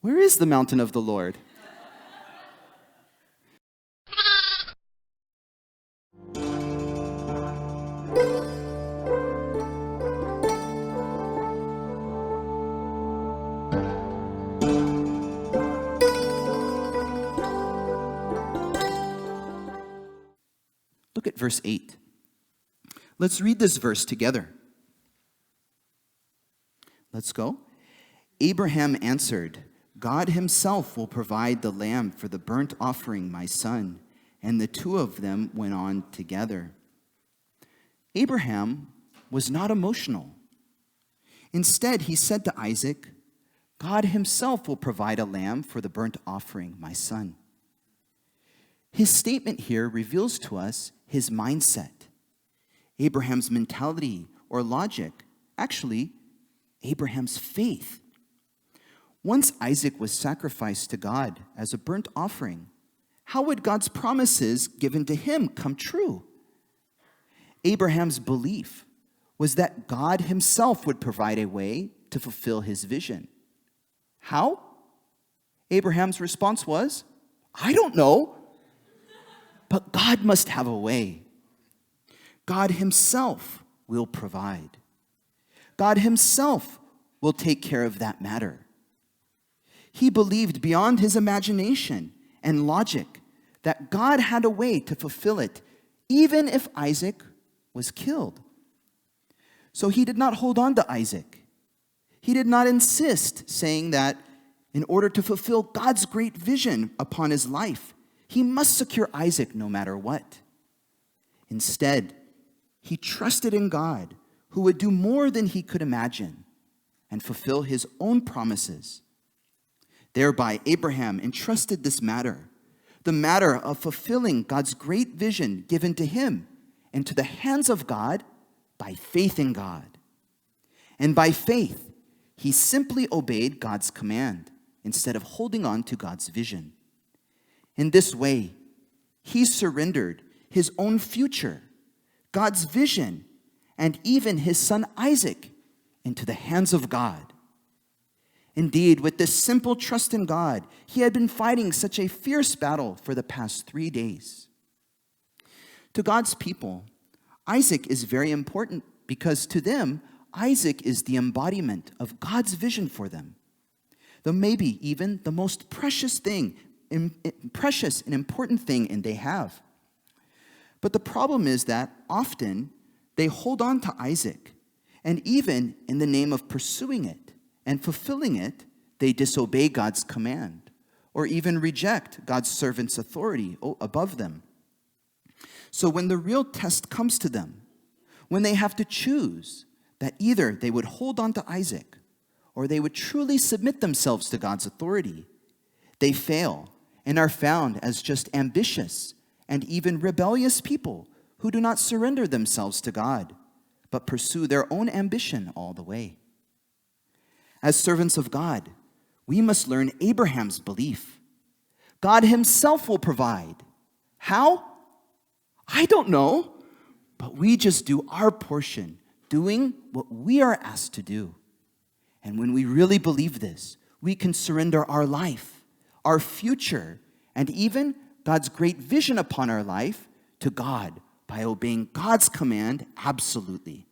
Where is the mountain of the Lord? Look at verse 8. Let's read this verse together. Let's go. Abraham answered, God himself will provide the lamb for the burnt offering, my son. And the two of them went on together. Abraham was not emotional. Instead, he said to Isaac, God himself will provide a lamb for the burnt offering, my son. His statement here reveals to us his mindset. Abraham's mentality or logic, actually, Abraham's faith. Once Isaac was sacrificed to God as a burnt offering, how would God's promises given to him come true? Abraham's belief was that God himself would provide a way to fulfill his vision. How? Abraham's response was, I don't know, but God must have a way. God himself will provide. God himself will take care of that matter. He believed beyond his imagination and logic that God had a way to fulfill it, even if Isaac was killed. So he did not hold on to Isaac. He did not insist, saying that in order to fulfill God's great vision upon his life, he must secure Isaac no matter what. Instead, he trusted in God, who would do more than he could imagine and fulfill his own promises. Thereby, Abraham entrusted this matter, the matter of fulfilling God's great vision given to him, into the hands of God by faith in God. And by faith, he simply obeyed God's command instead of holding on to God's vision. In this way, he surrendered his own future, God's vision, and even his son Isaac into the hands of God. Indeed, with this simple trust in God, he had been fighting such a fierce battle for the past 3 days. To God's people, Isaac is very important because to them, Isaac is the embodiment of God's vision for them. Though maybe even the most precious and important thing they have. But the problem is that often they hold on to Isaac, and even in the name of pursuing it and fulfilling it, they disobey God's command or even reject God's servant's authority above them. So when the real test comes to them, when they have to choose that either they would hold on to Isaac or they would truly submit themselves to God's authority, they fail and are found as just ambitious and even rebellious people who do not surrender themselves to God, but pursue their own ambition all the way. As servants of God, we must learn Abraham's belief. God himself will provide. How? I don't know, but we just do our portion, doing what we are asked to do. And when we really believe this, we can surrender our life, our future, and even God's great vision upon our life to God by obeying God's command absolutely.